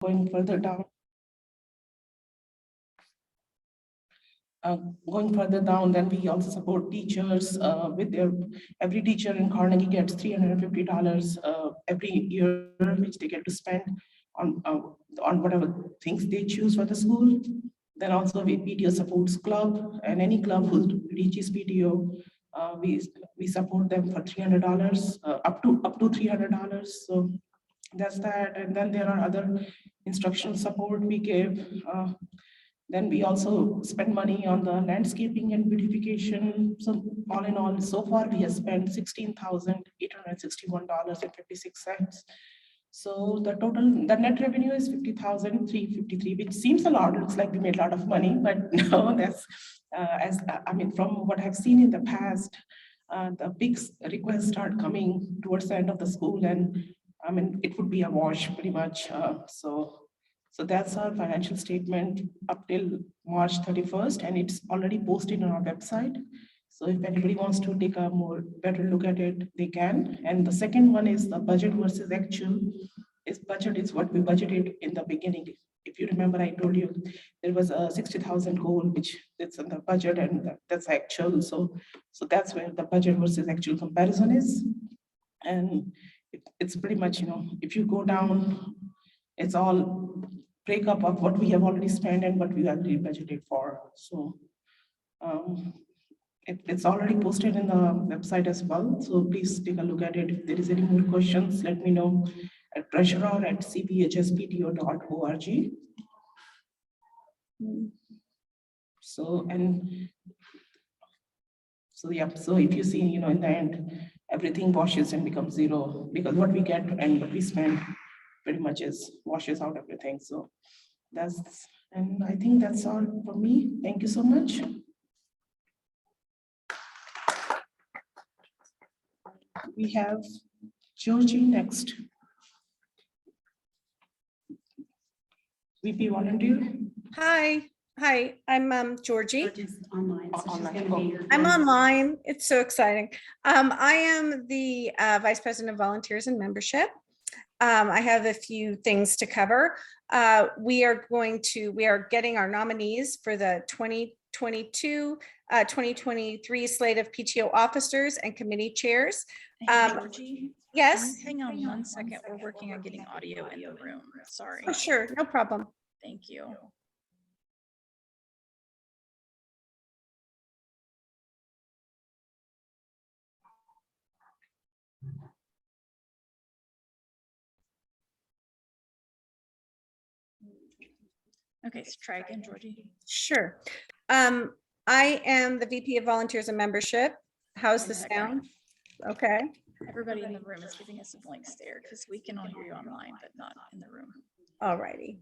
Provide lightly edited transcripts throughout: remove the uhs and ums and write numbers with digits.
going further down. Going further down, then we also support teachers with their, every teacher in Carnegie gets $350 every year, which they get to spend on whatever things they choose for the school. Then also we PTO supports club, and any club who reaches PTO, we support them for $300, up to $300. So that's that. And then there are other instructional support we give. Then we also spend money on the landscaping and beautification. So all in all, so far we have spent $16,861.56. So the net revenue is $50,353, which seems a lot. Looks like we made a lot of money, but no, that's from what I've seen in the past, the big requests start coming towards the end of the school, and it would be a wash pretty much. So that's our financial statement up till March 31st, and it's already posted on our website. So if anybody wants to take a better look at it, they can. And the second one is the budget versus actual. Budget is what we budgeted in the beginning. If you remember, I told you there was a 60,000 goal, which it's in the budget, and that's actual. So that's where the budget versus actual comparison is. And it's pretty much, if you go down, it's all breakup of what we have already spent and what we already budgeted for. So it's already posted in the website as well. So please take a look at it. If there is any more questions, let me know at treasurer@cbhspto.org. So if you see, in the end, everything washes and becomes zero, because what we get and what we spend pretty much washes out everything. So and I think that's all for me. Thank you so much. We have Georgie next. VP volunteer. Hi, I'm Georgie. Georgie's online, so she's Online. gonna be your. I'm online. It's so exciting. I am the Vice President of Volunteers and Membership. I have a few things to cover. We are getting our nominees for the 2022-2023 slate of PTO officers and committee chairs. Georgie, Yes. hang on one second. We're working on getting audio in the room. Sorry. Oh, sure, no problem. Thank you. Okay, so try again, Georgie. Sure. I am the VP of Volunteers and Membership. How's the sound? Okay. Everybody in the room is giving us a blank stare because we can all hear you online, but not in the room. All righty.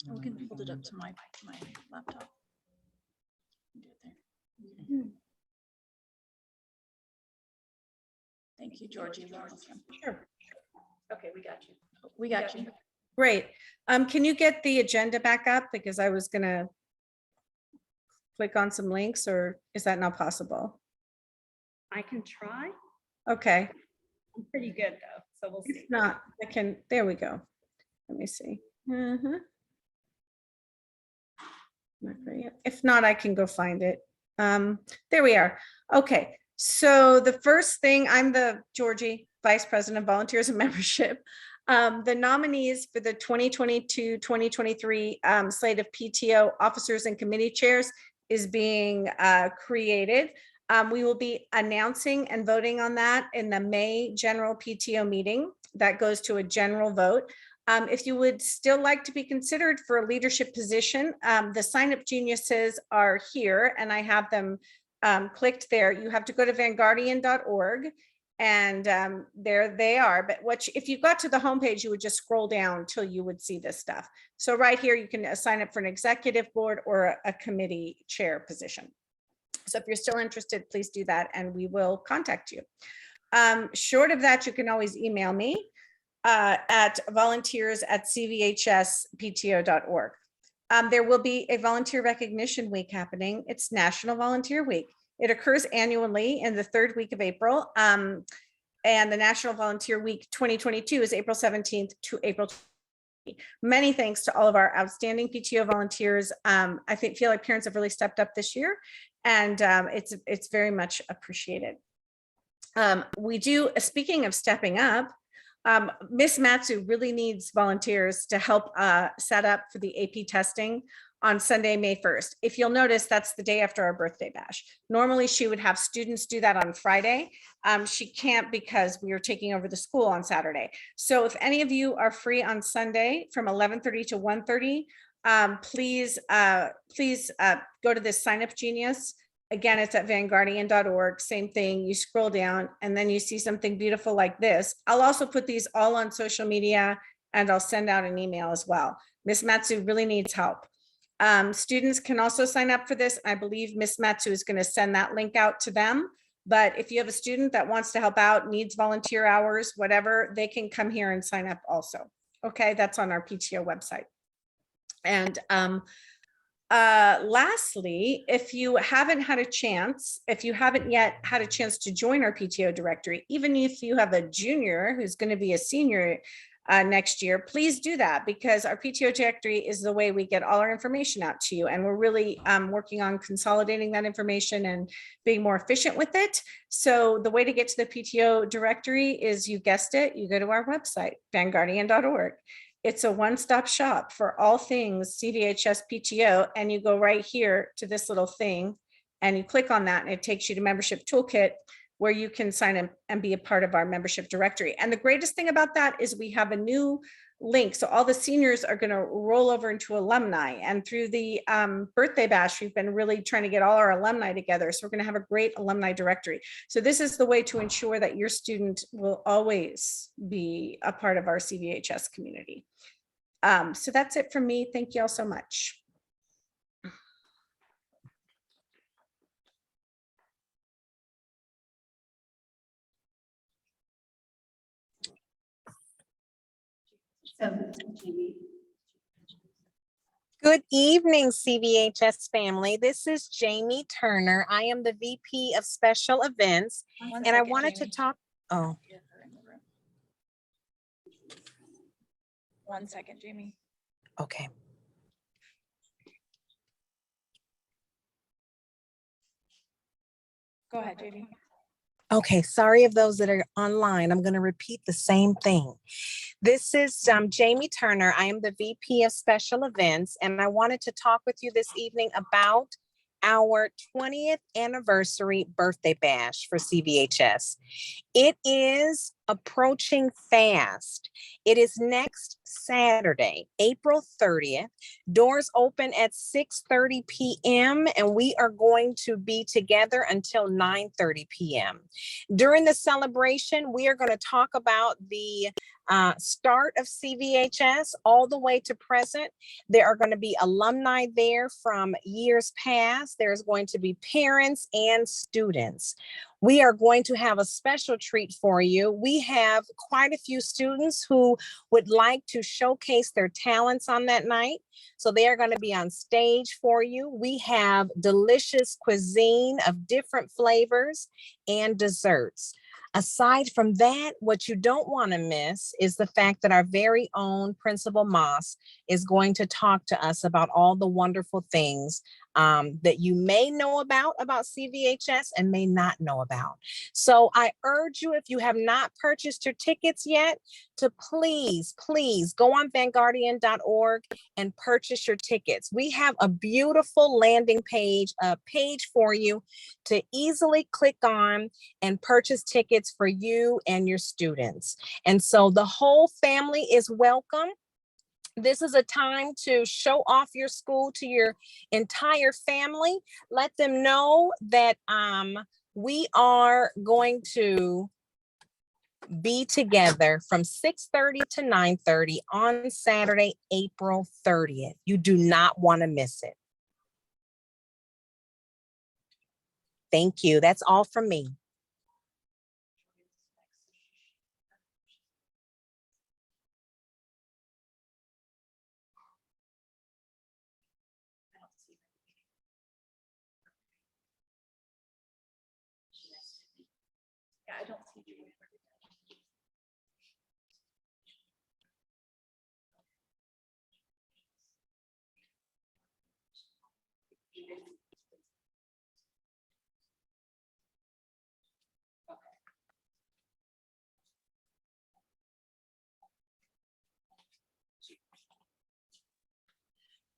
We can hold it up to my laptop. Do it there. Thank you, Georgie. Sure. Okay, we got you. We got you. Great. Can you get the agenda back up? Because I was gonna click on some links, or is that not possible? I can try. Okay. I'm pretty good though, so we'll see. If not, there we go. Let me see. Not there yet. If not, I can go find it. There we are. Okay. So the first thing, I'm the Georgie Vice President of Volunteers and Membership. The nominees for the 2022-2023 slate of PTO officers and committee chairs is being created. We will be announcing and voting on that in the May general PTO meeting. That goes to a general vote. If you would still like to be considered for a leadership position, the sign-up geniuses are here, and I have them clicked there. You have to go to vanguardian.org, and there they are. But if you got to the homepage, you would just scroll down till you would see this stuff. So right here, you can sign up for an executive board or a committee chair position. So if you're still interested, please do that, and we will contact you. Short of that, you can always email me at volunteers@cvhspto.org. There will be a volunteer recognition week happening. It's National Volunteer Week. It occurs annually in the third week of April. And the National Volunteer Week 2022 is April 17th to April. Many thanks to all of our outstanding PTO volunteers. I feel like parents have really stepped up this year, and it's very much appreciated. We do, speaking of stepping up, Miss Matsu really needs volunteers to help set up for the AP testing on Sunday, May 1st. If you'll notice, that's the day after our birthday bash. Normally she would have students do that on Friday. She can't because we are taking over the school on Saturday. So if any of you are free on Sunday from 11:30 to 1:30, please go to this Sign Up Genius. Again, it's at vanguardian.org. Same thing. You scroll down and then you see something beautiful like this. I'll also put these all on social media and I'll send out an email as well. Miss Matsu really needs help. Students can also sign up for this. I believe Miss Matsu is going to send that link out to them. But if you have a student that wants to help out, needs volunteer hours, whatever, they can come here and sign up also. Okay, that's on our PTO website. And lastly, if you haven't yet had a chance to join our PTO directory, even if you have a junior who's going to be a senior next year, please do that, because our PTO directory is the way we get all our information out to you. And we're really working on consolidating that information and being more efficient with it. So the way to get to the PTO directory is, you guessed it, you go to our website, vanguardian.org. It's a one-stop shop for all things CVHS PTO. And you go right here to this little thing and you click on that and it takes you to Membership Toolkit, where you can sign in and be a part of our membership directory. And the greatest thing about that is we have a new link. So all the seniors are going to roll over into alumni. And through the birthday bash, we've been really trying to get all our alumni together. So we're going to have a great alumni directory. So this is the way to ensure that your student will always be a part of our CVHS community. So that's it from me. Thank you all so much. Good evening, CVHS family. This is Jamie Turner. I am the VP of Special Events, and I wanted to talk. Oh, Get her in the room. 1 second, Jamie. okay. Go ahead, Jamie. Okay, sorry of those that are online. I'm going to repeat the same thing. This is Jamie Turner. I am the VP of Special Events, and I wanted to talk with you this evening about our 20th anniversary birthday bash for CVHS. It is approaching fast. It is next Saturday, April 30th. Doors open at 6:30 p.m. and we are going to be together until 9:30 p.m. During the celebration, we are going to talk about the start of CVHS all the way to present. There are going to be alumni there from years past. There's going to be parents and students. We are going to have a special treat for you. We have quite a few students who would like to showcase their talents on that night. So they are going to be on stage for you. We have delicious cuisine of different flavors and desserts. Aside from that, what you don't want to miss is the fact that our very own Principal Moss is going to talk to us about all the wonderful things that you may know about CVHS and may not know about. So I urge you, if you have not purchased your tickets yet, to please go on vanguardian.org and purchase your tickets. We have a beautiful landing page, for you to easily click on and purchase tickets for you and your students. And so the whole family is welcome. This is a time to show off your school to your entire family. Let them know that we are going to be together from 6:30 to 9:30 on Saturday, April 30th. You do not want to miss it. Thank you. That's all from me.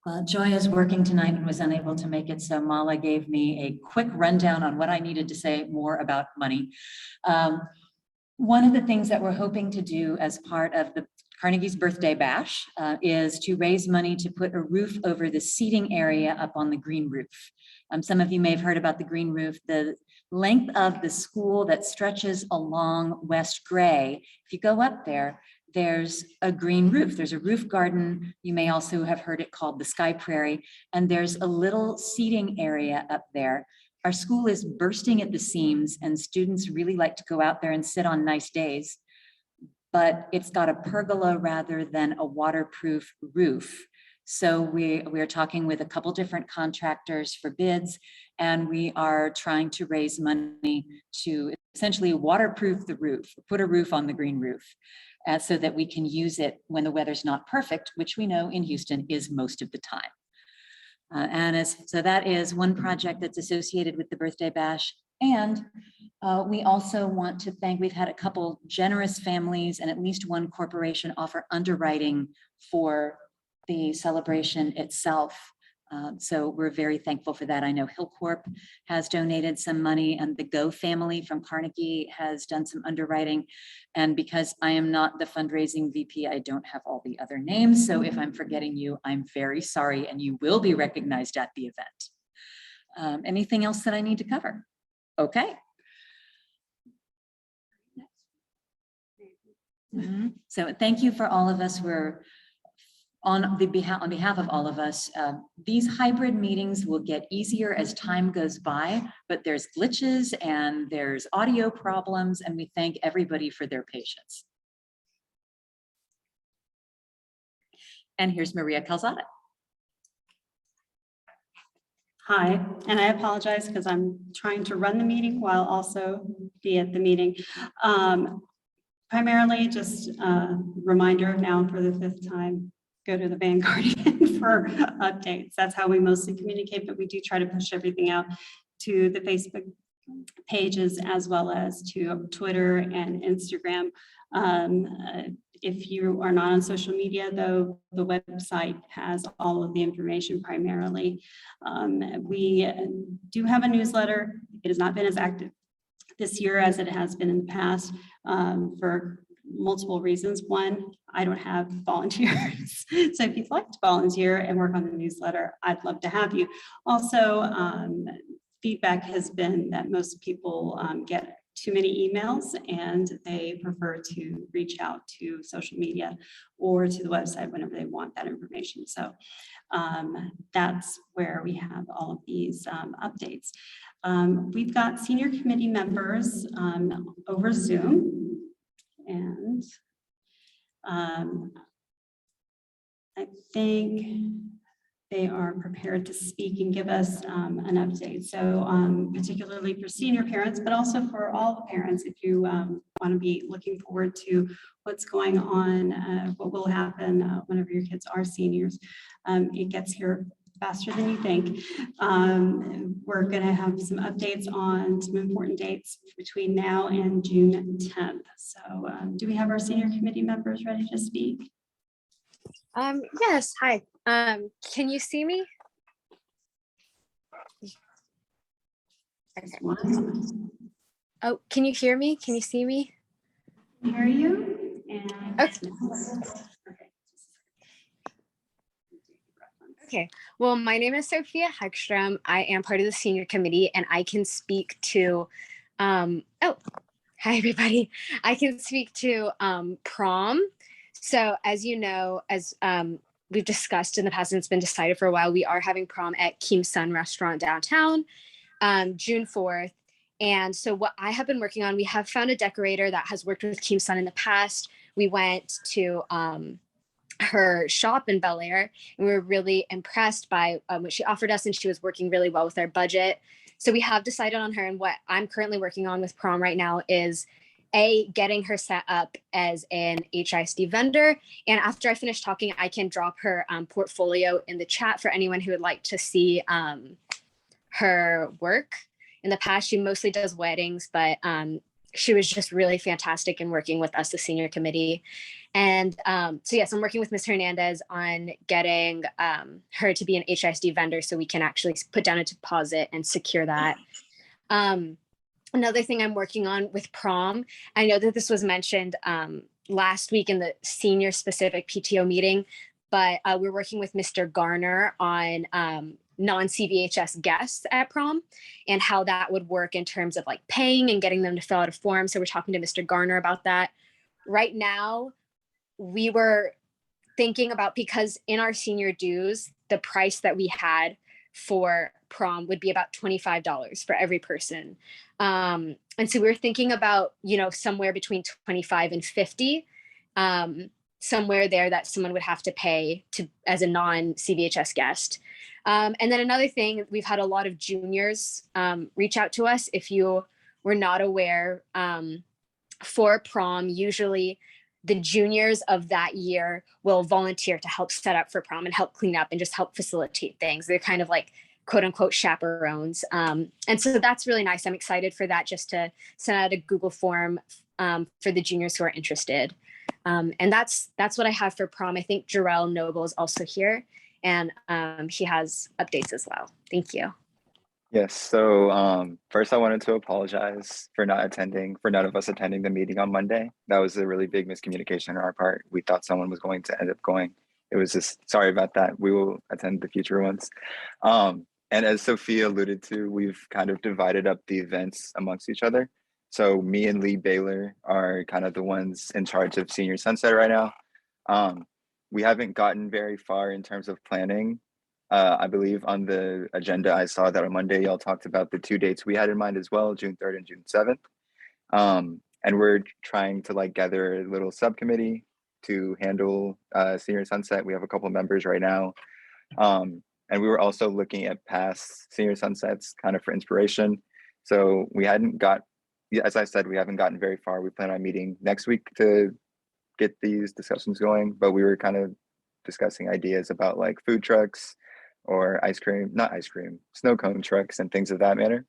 Well, Joy is working tonight and was unable to make it, so Mala gave me a quick rundown on what I needed to say more about money. One of the things that we're hoping to do as part of the Carnegie's Birthday Bash is to raise money to put a roof over the seating area up on the green roof. Some of you may have heard about the green roof. The length of the school that stretches along West Gray, if you go up there, there's a green roof. There's a roof garden. You may also have heard it called the Sky Prairie. And there's a little seating area up there. Our school is bursting at the seams and students really like to go out there and sit on nice days. But it's got a pergola rather than a waterproof roof. So we're talking with a couple different contractors for bids, and we are trying to raise money to essentially waterproof the roof, put a roof on the green roof, so that we can use it when the weather's not perfect, which we know in Houston is most of the time. So that is one project that's associated with the Birthday Bash. And we also want to thank, we've had a couple generous families and at least one corporation offer underwriting for the celebration itself. So we're very thankful for that. I know Hillcorp has donated some money and the Go family from Carnegie has done some underwriting. And because I am not the fundraising VP, I don't have all the other names. So if I'm forgetting you, I'm very sorry and you will be recognized at the event. Anything else that I need to cover? Okay. So thank you for all of us. We're on behalf of all of us, these hybrid meetings will get easier as time goes by, but there's glitches and there's audio problems, and we thank everybody for their patience. And here's Maria Calzada. Hi, and I apologize because I'm trying to run the meeting while also be at the meeting. Primarily just a reminder now for the 5th time, go to the Vanguard for updates. That's how we mostly communicate, but we do try to push everything out to the Facebook pages as well as to Twitter and Instagram. If you are not on social media, though, the website has all of the information primarily. We do have a newsletter. It has not been as active this year as it has been in the past for multiple reasons. One, I don't have volunteers. So if you'd like to volunteer and work on the newsletter, I'd love to have you. Also, feedback has been that most people get too many emails and they prefer to reach out to social media or to the website whenever they want that information. So that's where we have all of these updates. We've got senior committee members over Zoom, and I think they are prepared to speak and give us an update. So particularly for senior parents, but also for all the parents, if you want to be looking forward to what's going on, what will happen whenever your kids are seniors. It gets here faster than you think. We're going to have some updates on some important dates between now and June 10th. So do we have our senior committee members ready to speak? Yes, hi. Can you see me? Okay. Oh, can you hear me? Can you see me? Hear you. And Okay. Okay, well, my name is Sophia Hegstrom. I am part of the senior committee and I can speak to, oh, hi everybody. I can speak to prom. So as you know, as we've discussed in the past and it's been decided for a while, we are having prom at Kim Sun Restaurant downtown, June 4th. And so what I have been working on, we have found a decorator that has worked with Kim Sun in the past. We went to her shop in Bel Air and we were really impressed by what she offered us, and she was working really well with our budget. So we have decided on her, and what I'm currently working on with prom right now is getting her set up as an HISD vendor. And after I finish talking, I can drop her portfolio in the chat for anyone who would like to see her work. In the past, she mostly does weddings, but she was just really fantastic in working with us, the senior committee. And so yes, I'm working with Ms. Hernandez on getting her to be an HISD vendor so we can actually put down a deposit and secure that. Another thing I'm working on with prom, I know that this was mentioned last week in the senior specific PTO meeting, but we're working with Mr. Garner on non-CVHS guests at prom and how that would work in terms of like paying and getting them to fill out a form. So we're talking to Mr. Garner about that. Right now, we were thinking about, because in our senior dues, the price that we had for prom would be about $25 for every person. And so we were thinking about, you know, somewhere between 25 and 50, somewhere there that someone would have to pay to as a non-CVHS guest. And then another thing, we've had a lot of juniors reach out to us. If you were not aware, for prom, usually the juniors of that year will volunteer to help set up for prom and help clean up and just help facilitate things. They're kind of like quote unquote chaperones. And so that's really nice. I'm excited for that, just to send out a Google form for the juniors who are interested. And that's what I have for prom. I think Jarrell Noble is also here, and he has updates as well. Thank you. Yes, so first I wanted to apologize for none of us attending the meeting on Monday. That was a really big miscommunication on our part. We thought someone was going to end up going. It was just, sorry about that. We will attend the future ones. And as Sophia alluded to, we've kind of divided up the events amongst each other. So me and Lee Baylor are kind of the ones in charge of Senior Sunset right now. We haven't gotten very far in terms of planning. I believe on the agenda, I saw that on Monday, y'all talked about the 2 dates we had in mind as well, June 3rd and June 7th. And we're trying to like gather a little subcommittee to handle Senior Sunset. We have a couple members right now. And we were also looking at past Senior Sunsets kind of for inspiration. So we hadn't got, as I said, we haven't gotten very far. We plan on meeting next week to get these discussions going, but we were kind of discussing ideas about like food trucks or snow cone trucks and things of that manner.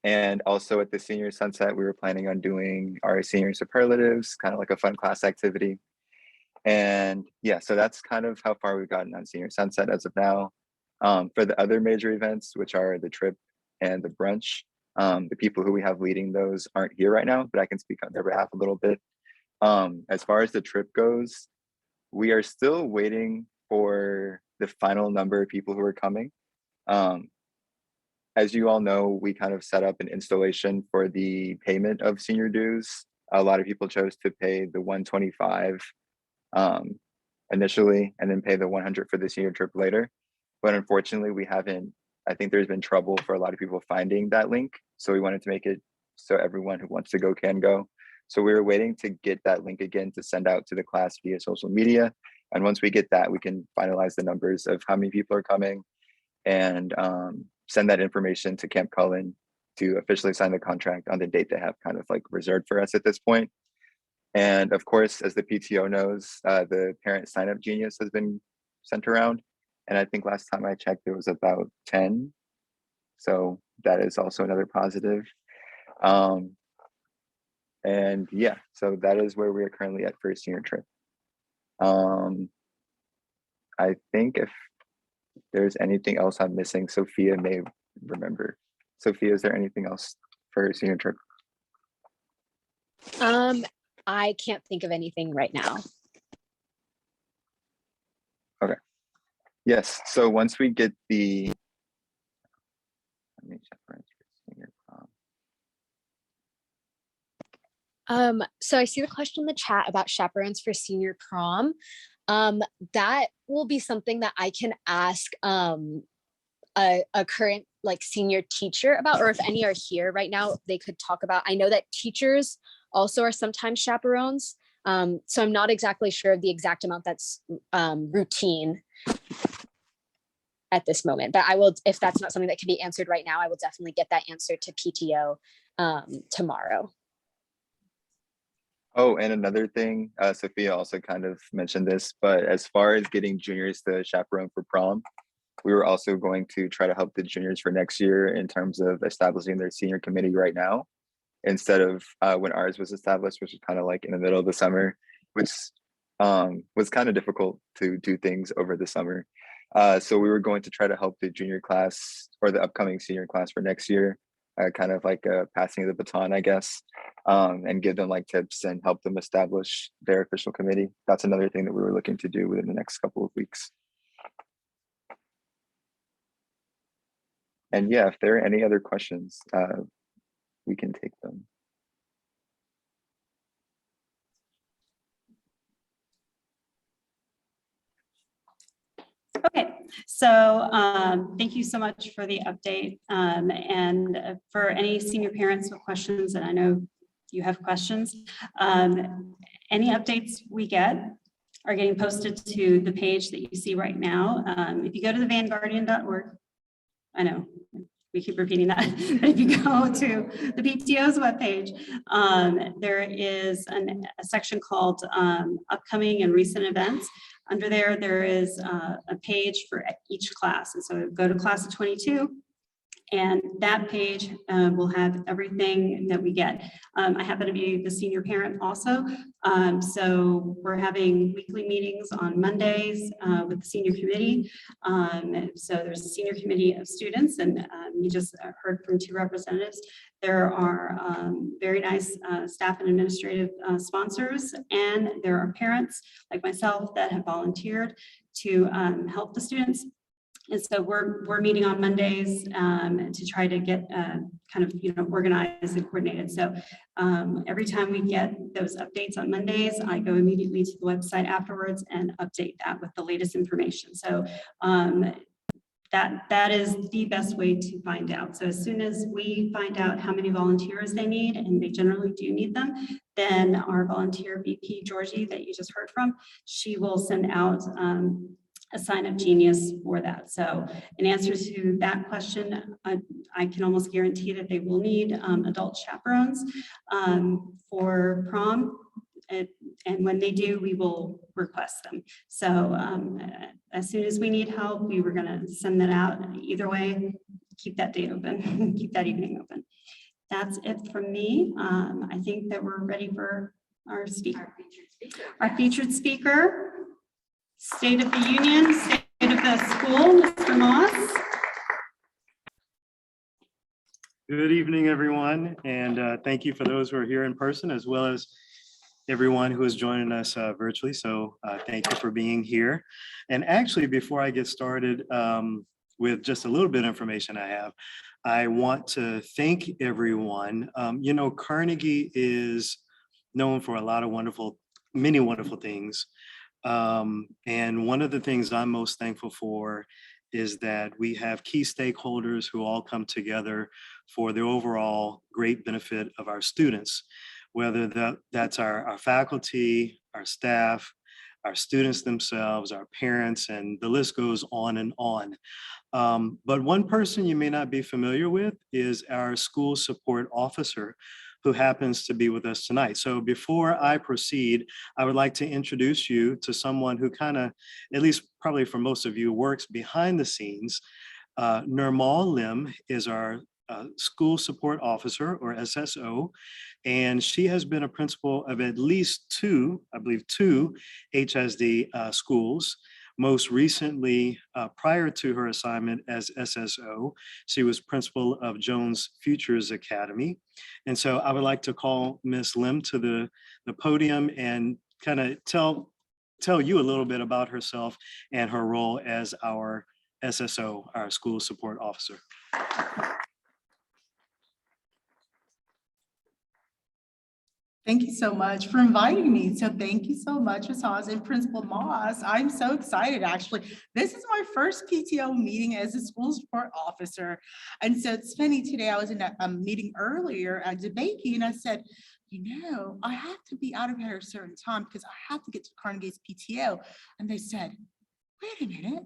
And also at the Senior Sunset, we were planning on doing our senior superlatives, kind of like a fun class activity. And yeah, so that's kind of how far we've gotten on Senior Sunset as of now. For the other major events, which are the trip and the brunch, the people who we have leading those aren't here right now, but I can speak on their behalf a little bit. As far as the trip goes, we are still waiting for the final number of people who are coming. As you all know, we kind of set up an installation for the payment of senior dues. A lot of people chose to pay the $125 initially and then pay the $100 for the senior trip later. But unfortunately, we haven't, I think there's been trouble for a lot of people finding that link. So we wanted to make it so everyone who wants to go can go. So we were waiting to get that link again to send out to the class via social media. And once we get that, we can finalize the numbers of how many people are coming and send that information to Camp Cullen to officially sign the contract on the date they have kind of like reserved for us at this point. And of course, as the PTO knows, the parent sign-up genius has been sent around. And I think last time I checked, there was about 10. So that is also another positive. And yeah, so that is where we are currently at for a senior trip. I think if there's anything else I'm missing, Sophia may remember. Sophia, is there anything else for a senior trip? I can't think of anything right now. Okay. Yes, so once we get the, let me check for senior prom. So I see the question in the chat about chaperones for senior prom. That will be something that I can ask a current like senior teacher about, or if any are here right now, they could talk about. I know that teachers also are sometimes chaperones. So I'm not exactly sure of the exact amount that's routine at this moment, but I will, if that's not something that can be answered right now, I will definitely get that answer to PTO tomorrow. Oh, and another thing, Sophia also kind of mentioned this, but as far as getting juniors to chaperone for prom, we were also going to try to help the juniors for next year in terms of establishing their senior committee right now. instead of when ours was established, which was kind of like in the middle of the summer, which was kind of difficult to do things over the summer. So we were going to try to help the junior class or the upcoming senior class for next year, kind of like a passing of the baton, I guess, and give them like tips and help them establish their official committee. That's another thing that we were looking to do within the next couple of weeks. And yeah, if there are any other questions, we can take them. Okay, so thank you so much for the update. And for any senior parents with questions, and I know you have questions, any updates we get are getting posted to the page that you see right now. If you go to the vanguardian.org, I know we keep repeating that, but if you go to the PTO's webpage, there is a section called upcoming and recent events. Under there, there is a page for each class. And so go to class of 22, and that page will have everything that we get. I happen to be the senior parent also. So we're having weekly meetings on Mondays with the senior committee. So there's a senior committee of students, and you just heard from 2 representatives. There are very nice staff and administrative sponsors, and there are parents like myself that have volunteered to help the students. And so we're meeting on Mondays to try to get kind of, organized and coordinated. So every time we get those updates on Mondays, I go immediately to the website afterwards and update that with the latest information. So that is the best way to find out. So as soon as we find out how many volunteers they need, and they generally do need them, then our volunteer VP, Georgie, that you just heard from, she will send out a sign up genius for that. So in answer to that question, I can almost guarantee that they will need adult chaperones for prom. And when they do, we will request them. So as soon as we need help, we were going to send that out. Either way, keep that date open, keep that evening open. That's it from me. I think that we're ready for our speaker. Our featured speaker. State of the Union, State of the School, Mr. Moss. Good evening, everyone, and thank you for those who are here in person, as well as everyone who is joining us virtually. So thank you for being here. And actually, before I get started with just a little bit of information I want to thank everyone. Carnegie is known for a lot of many wonderful things. And one of the things I'm most thankful for is that we have key stakeholders who all come together for the overall great benefit of our students, whether that's our faculty, our staff, our students themselves, our parents, and the list goes on and on. But one person you may not be familiar with is our school support officer, who happens to be with us tonight. So before I proceed, I would like to introduce you to someone who kind of, at least probably for most of you, works behind the scenes. Nirmal Lim is our school support officer, or SSO, and she has been a principal of at least two HSD schools. Most recently, prior to her assignment as SSO, she was principal of Jones Futures Academy. And so I would like to call Ms. Lim to the podium and kind of tell you a little bit about herself and her role as our SSO, our school support officer. Thank you so much for inviting me. So thank you so much, Ms. Hawes and Principal Moss. I'm so excited, actually. This is my first PTO meeting as a school support officer. And so it's funny, today I was in a meeting earlier at DeBakey, and I said, I have to be out of here at a certain time because I have to get to Carnegie's PTO. And they said, wait a minute.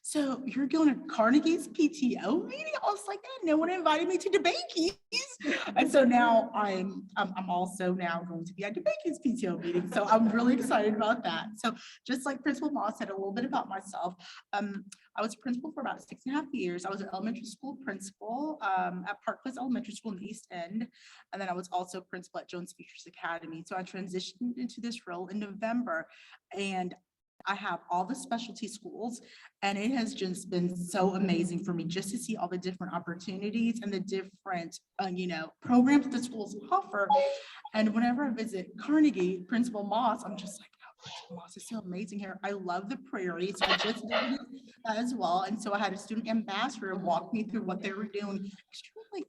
So you're going to Carnegie's PTO meeting? I was like, no one invited me to DeBakey's. And so now I'm also now going to be at DeBacon's PTO meeting. So I'm really excited about that. So just like Principal Moss said a little bit about myself, I was a principal for about 6.5 years. I was an elementary school principal at Park Place Elementary School in the East End. And then I was also principal at Jones Features Academy. So I transitioned into this role in November. And I have all the specialty schools, and it has just been so amazing for me just to see all the different opportunities and the different, programs the schools offer. And whenever I visit Carnegie, Principal Moss, I'm just like, oh, Principal Moss is so amazing here. I love the prairie. So I just visited that as well. And so I had a student ambassador walk me through what they were doing extremely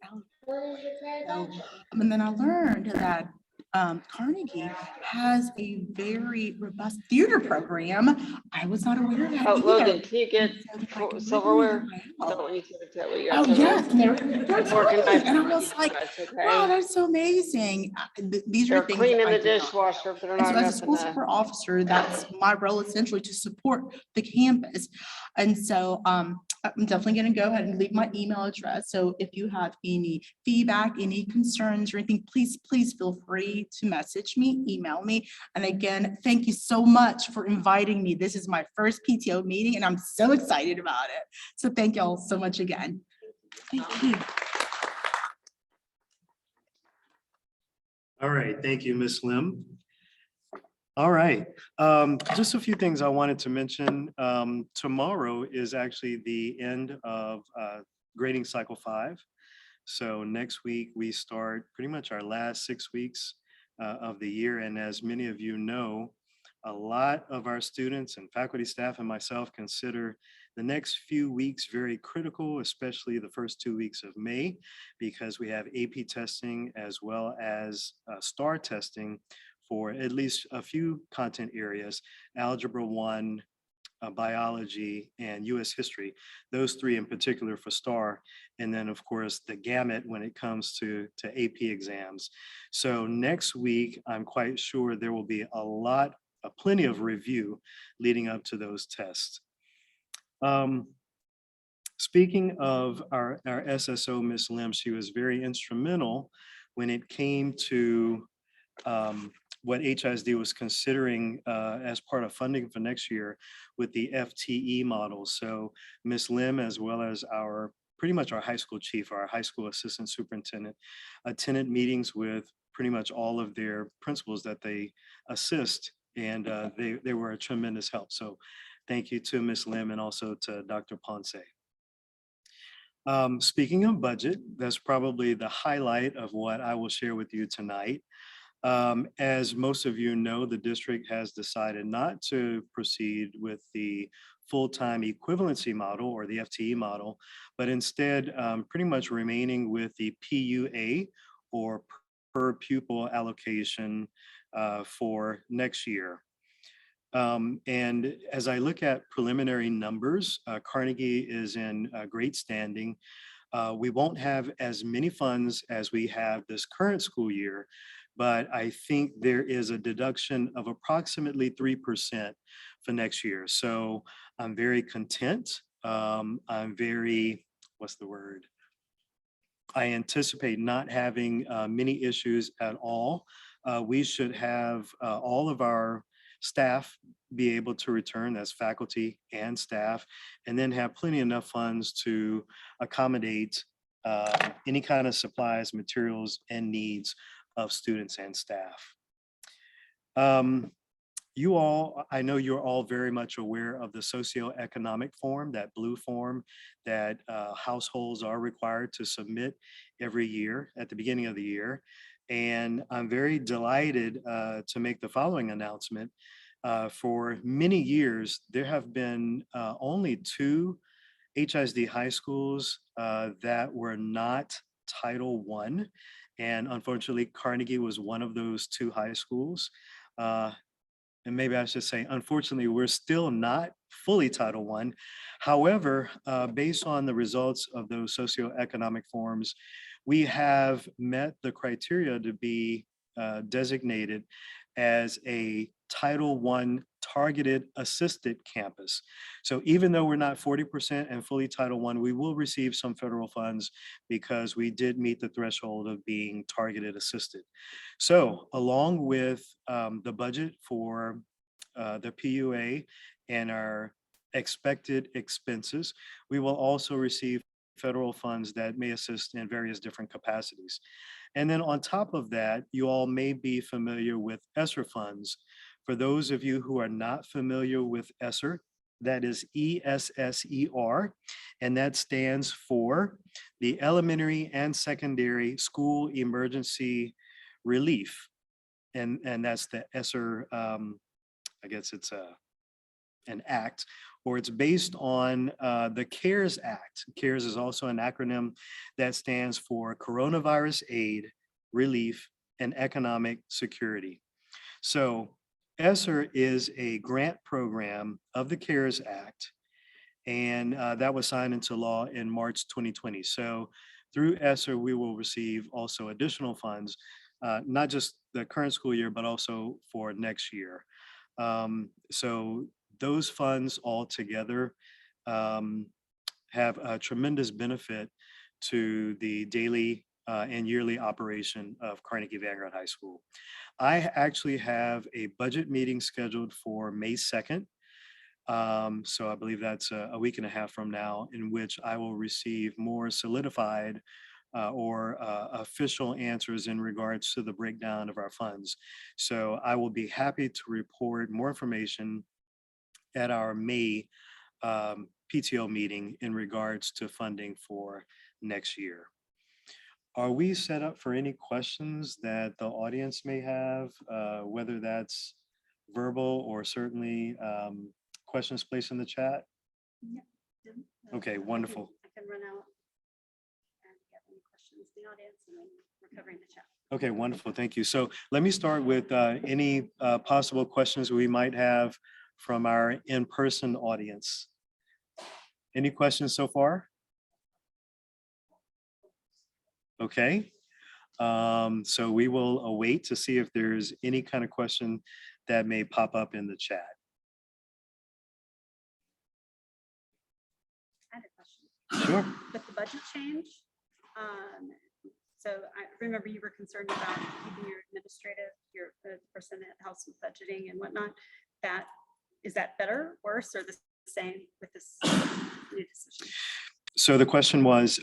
elegant. And then I learned that Carnegie has a very robust theater program. I was not aware of that Oh, either. Logan, can you get And so they're like, really silverware? well. Don't want you to look at what you Oh, got. yes, and they're Organized. and I was like, It's wow, okay. that's so amazing. These They're are things cleaning that I the did not dishwasher, but they're and so not as a school nothing to. support officer, that's my role essentially to support the campus. And so I'm definitely going to go ahead and leave my email address. So if you have any feedback, any concerns or anything, please feel free to message me, email me. And again, thank you so much for inviting me. This is my first PTO meeting and I'm so excited about it. So thank y'all so much again. Thank you. All right, thank you, Ms. Lim. All right, just a few things I wanted to mention. Tomorrow is actually the end of grading cycle 5. So next week we start pretty much our last 6 weeks of the year. And as many of you know, a lot of our students and faculty, staff, and myself consider the next few weeks very critical, especially the first 2 weeks of May, because we have AP testing as well as STAR testing for at least a few content areas, Algebra 1, biology, and US history, those 3 in particular for STAR. And then of course, the gamut when it comes to AP exams. So next week, I'm quite sure there will be plenty of review leading up to those tests. Speaking of our SSO, Ms. Lim, she was very instrumental when it came to what HISD was considering as part of funding for next year with the FTE model. So Ms. Lim, as well as pretty much our high school chief, our high school assistant superintendent, attended meetings with pretty much all of their principals that they assist, and they were a tremendous help. So thank you to Ms. Lim and also to Dr. Ponce. Speaking of budget, that's probably the highlight of what I will share with you tonight. As most of you know, the district has decided not to proceed with the full-time equivalency model or the FTE model, but instead pretty much remaining with the PUA or per pupil allocation for next year. And as I look at preliminary numbers, Carnegie is in great standing. We won't have as many funds as we have this current school year, but I think there is a deduction of approximately 3% for next year. So I'm very content. I'm very, I anticipate not having many issues at all. We should have all of our staff be able to return, that's faculty and staff, and then have plenty enough funds to accommodate any kind of supplies, materials, and needs of students and staff. You all, I know you're all very much aware of the socioeconomic form, that blue form that households are required to submit every year at the beginning of the year. And I'm very delighted to make the following announcement. For many years, there have been only 2 HISD high schools that were not Title I. And unfortunately, Carnegie was one of those 2 high schools. And maybe I should say, unfortunately, we're still not fully Title I. However, based on the results of those socioeconomic forms, we have met the criteria to be designated as a Title I targeted assisted campus. So even though we're not 40% and fully Title I, we will receive some federal funds because we did meet the threshold of being targeted assisted. So along with the budget for the PUA and our expected expenses, we will also receive federal funds that may assist in various different capacities. And then on top of that, you all may be familiar with ESSER funds. For those of you who are not familiar with ESSER, that is ESSER, and that stands for the Elementary and Secondary School Emergency Relief. And that's the ESSER, I guess it's an act, or it's based on the CARES Act. CARES is also an acronym that stands for Coronavirus Aid, Relief, and Economic Security. So ESSER is a grant program of the CARES Act, and that was signed into law in March 2020. So through ESSER, we will receive also additional funds, not just the current school year, but also for next year. So those funds all together have a tremendous benefit to the daily and yearly operation of Carnegie Vanguard High School. I actually have a budget meeting scheduled for May 2nd. So I believe that's a week and a half from now, in which I will receive more solidified or official answers in regards to the breakdown of our funds. So I will be happy to report more information at our May PTO meeting in regards to funding for next year. Are we set up for any questions that the audience may have, whether that's verbal or certainly questions placed in the chat? Okay, wonderful. I can run out and get any questions in the audience, and then we're covering the chat. Okay, wonderful. Thank you. So let me start with any possible questions we might have from our in-person audience. Any questions so far? Okay. So we will await to see if there's any kind of question that may pop up in the chat. I had a question. Sure. With the budget change, so I remember you were concerned about keeping your administrative, the person that helps with budgeting and whatnot. Is that better, worse, or the same with this new decision? So the question was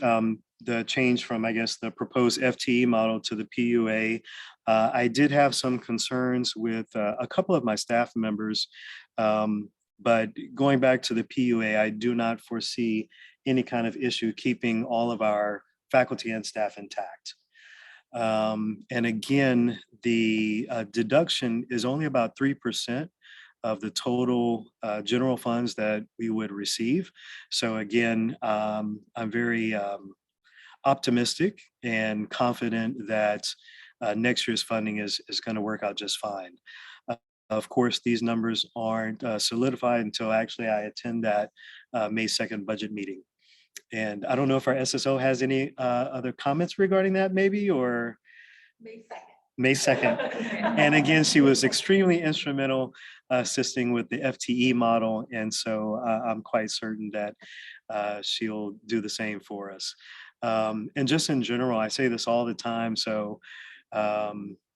the change from, I guess, the proposed FTE model to the PUA. I did have some concerns with a couple of my staff members, but going back to the PUA, I do not foresee any kind of issue keeping all of our faculty and staff intact. And again, the deduction is only about 3% of the total general funds that we would receive. So again, I'm very optimistic and confident that next year's funding is going to work out just fine. Of course, these numbers aren't solidified until actually I attend that May 2nd budget meeting. And I don't know if our SSO has any other comments regarding that maybe, or? May 2nd. May 2nd. And again, she was extremely instrumental assisting with the FTE model. And so I'm quite certain that she'll do the same for us. And just in general, I say this all the time, so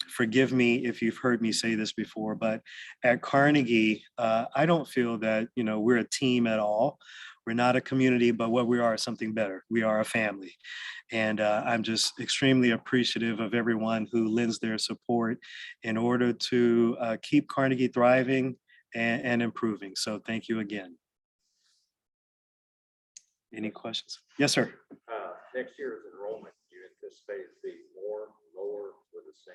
forgive me if you've heard me say this before, but at Carnegie, I don't feel that, we're a team at all. We're not a community, but what we are is something better. We are a family. And I'm just extremely appreciative of everyone who lends their support in order to keep Carnegie thriving and improving. So thank you again. Any questions? Yes, sir. Next year's enrollment, do you anticipate it to be more, lower, or the same?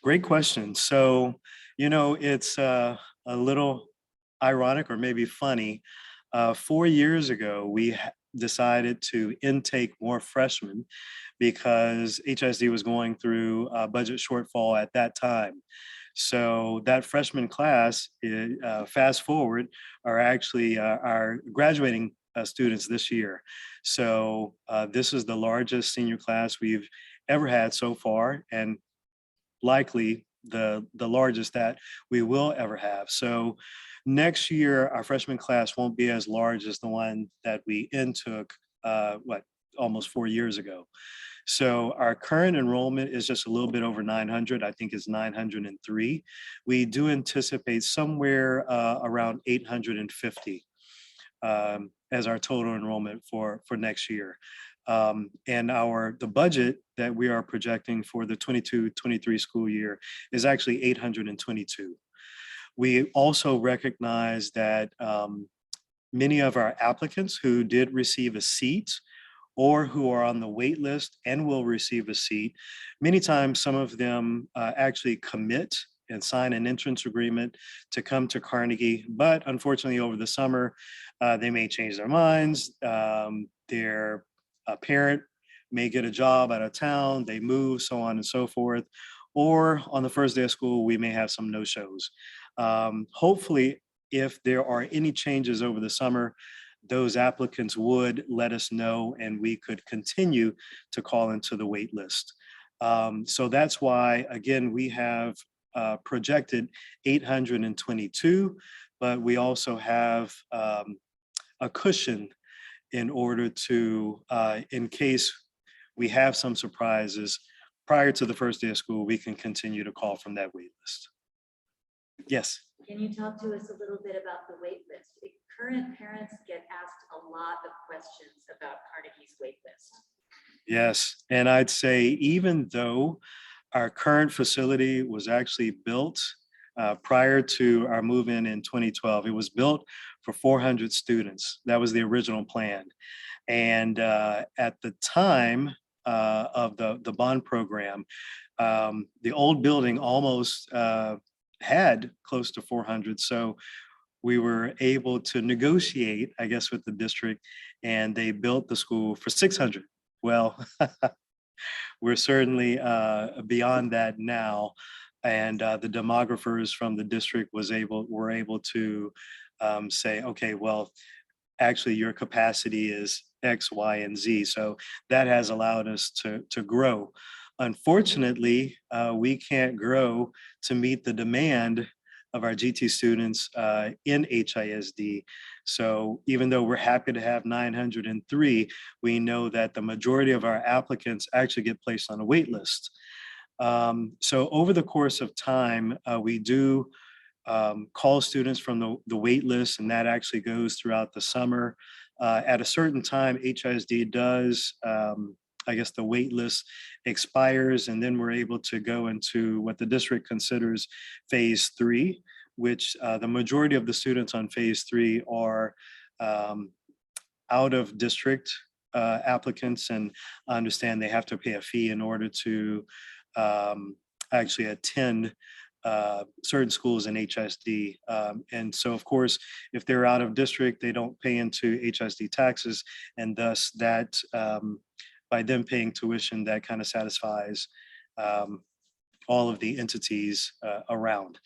Great question. So, it's a little ironic or maybe funny. 4 years ago, we decided to intake more freshmen because HISD was going through a budget shortfall at that time. So that freshman class, fast forward, are actually our graduating students this year. So this is the largest senior class we've ever had so far, and likely the largest that we will ever have. So Next year, our freshman class won't be as large as the one that we intook, almost 4 years ago. So our current enrollment is just a little bit over 900. I think it's 903. We do anticipate somewhere around 850 as our total enrollment for next year. And the budget that we are projecting for the 22-23 school year is actually 822. We also recognize that many of our applicants who did receive a seat or who are on the wait list and will receive a seat, many times some of them actually commit and sign an entrance agreement to come to Carnegie. But unfortunately, over the summer, they may change their minds. Their parent may get a job out of town, they move, so on and so forth. Or on the first day of school, we may have some no-shows. Hopefully, if there are any changes over the summer, those applicants would let us know and we could continue to call into the wait list. So that's why, again, we have projected 822, but we also have a cushion in order to, in case we have some surprises prior to the first day of school, we can continue to call from that wait list. Yes. Can you talk to us a little bit about the wait list? Current parents get asked a lot of questions about Carnegie's wait list. Yes, and I'd say even though our current facility was actually built prior to our move-in in 2012, it was built for 400 students. That was the original plan. And at the time of the bond program, the old building almost had close to 400. So we were able to negotiate, I guess, with the district, and they built the school for 600. Well, we're certainly beyond that now. And the demographers from the district were able to say, okay, well, actually your capacity is X, Y, and Z. So that has allowed us to grow. Unfortunately, we can't grow to meet the demand of our GT students in HISD. So even though we're happy to have 903, we know that the majority of our applicants actually get placed on a wait list. So over the course of time, we do call students from the wait list, and that actually goes throughout the summer. At a certain time, HISD does, I guess the wait list expires, and then we're able to go into what the district considers phase 3, which the majority of the students on phase 3 are out of district applicants, and I understand they have to pay a fee in order to actually attend certain schools in HISD. And so, of course, if they're out of district, they don't pay into HISD taxes, and thus that by them paying tuition, that kind of satisfies all of the entities around.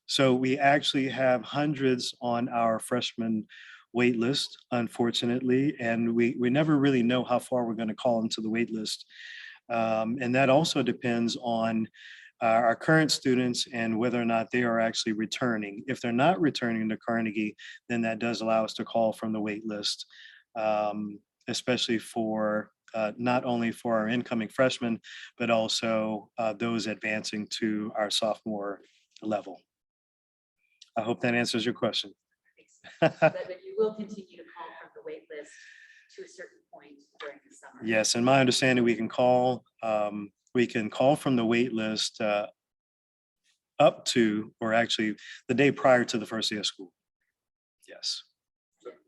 So we actually have hundreds on our freshman wait list, unfortunately, and we never really know how far we're going to call into the wait list. And that also depends on our current students and whether or not they are actually returning. If they're not returning to Carnegie, then that does allow us to call from the wait list, especially for not only for our incoming freshmen, but also those advancing to our sophomore level. I hope that answers your question. But you will continue to call from the wait list to a certain point during the summer. Yes, in my understanding, we can call from the wait list up to, or actually the day prior to the first day of school. Yes.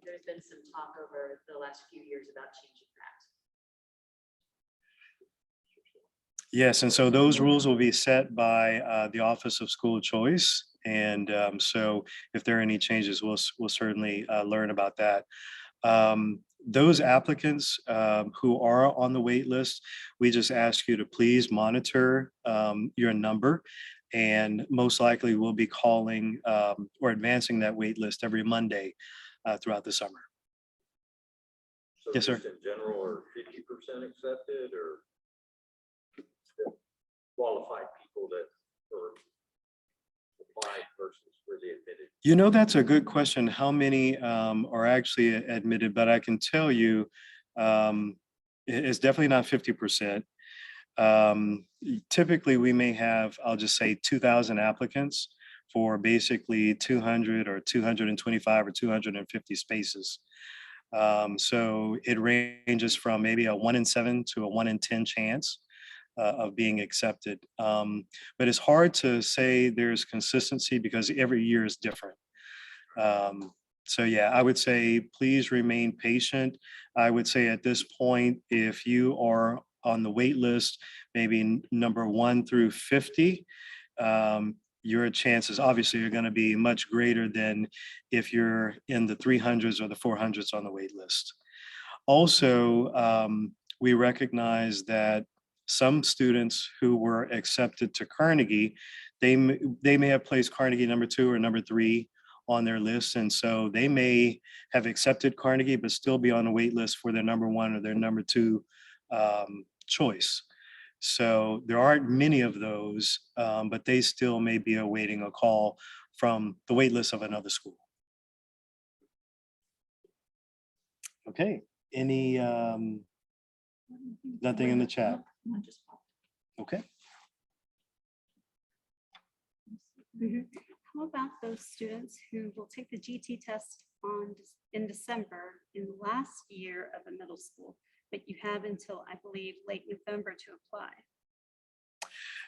There's been some talk over the last few years about changing that. Yes, and so those rules will be set by the Office of School Choice. And so if there are any changes, we'll certainly learn about that. Those applicants who are on the wait list, we just ask you to please monitor your number, and most likely we'll be calling or advancing that wait list every Monday throughout the summer. So Yes, sir. just in general, are 50% accepted, or qualified people that are applied versus really admitted? You know, that's a good question. How many are actually admitted? But I can tell you, it's definitely not 50%. Typically, we may have, I'll just say 2,000 applicants for basically 200 or 225 or 250 spaces. So it ranges from maybe a 1 in 7 to a 1 in 10 chance of being accepted. But it's hard to say there's consistency because every year is different. So yeah, I would say please remain patient. I would say at this point, if you are on the wait list, maybe number 1 through 50, your chances obviously are going to be much greater than if you're in the 300s or the 400s on the wait list. Also, we recognize that some students who were accepted to Carnegie, they may have placed Carnegie number 2 or number 3 on their list. And so they may have accepted Carnegie, but still be on a wait list for their number 1 or their number 2 choice. So there aren't many of those, but they still may be awaiting a call from the wait list of another school. Okay, any, nothing in the chat? Okay. How about those students who will take the GT test in December in the last year of a middle school, but you have until, I believe, late November to apply?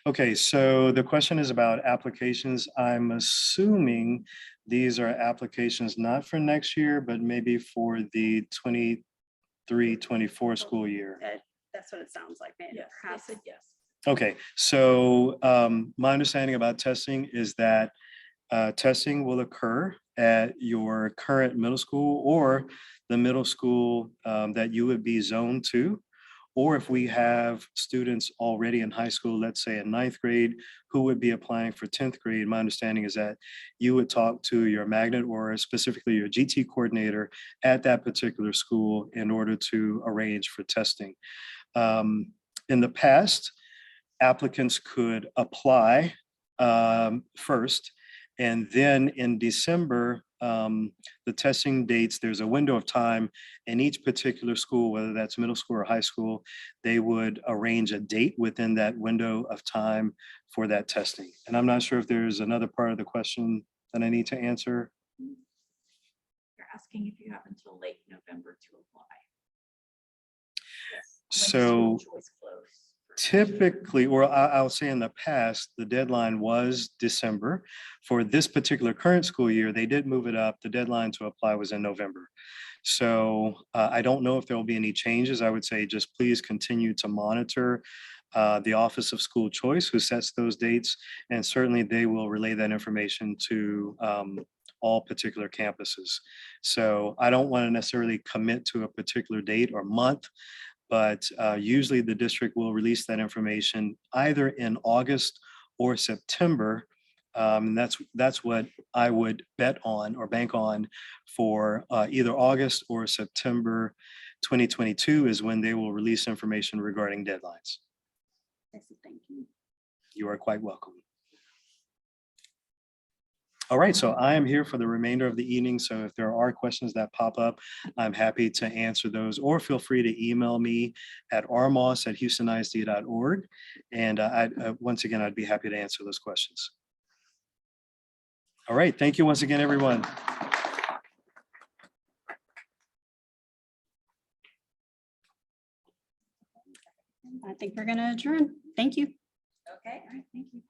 Okay, so the question is about applications. I'm assuming these are applications not for next year, but maybe for the 23-24 school year. That's what it sounds like, maybe. Yes, they Perhaps. said yes. Okay, so my understanding about testing is that testing will occur at your current middle school or the middle school that you would be zoned to. Or if we have students already in high school, let's say in 9th grade, who would be applying for 10th grade, my understanding is that you would talk to your magnet or specifically your GT coordinator at that particular school in order to arrange for testing. In the past, applicants could apply first, and then in December, the testing dates, there's a window of time in each particular school, whether that's middle school or high school, they would arrange a date within that window of time for that testing. And I'm not sure if there's another part of the question that I need to answer. They're asking if you have until late November to apply. When the So school choice closed. typically, or I'll say in the past, the deadline was December. For this particular current school year, they did move it up. The deadline to apply was in November. So I don't know if there will be any changes. I would say just please continue to monitor the Office of School Choice, who sets those dates, and certainly they will relay that information to all particular campuses. So I don't want to necessarily commit to a particular date or month, but usually the district will release that information either in August or September. And that's what I would bet on or bank on for either August or September 2022 is when they will release information regarding deadlines. Thank you. You are quite welcome. All right, so I am here for the remainder of the evening. So if there are questions that pop up, I'm happy to answer those, or feel free to email me at rmoss@houstonisd.org. And once again, I'd be happy to answer those questions. All right, thank you once again, everyone. I think we're going to adjourn. Thank you. Okay. All right, thank you.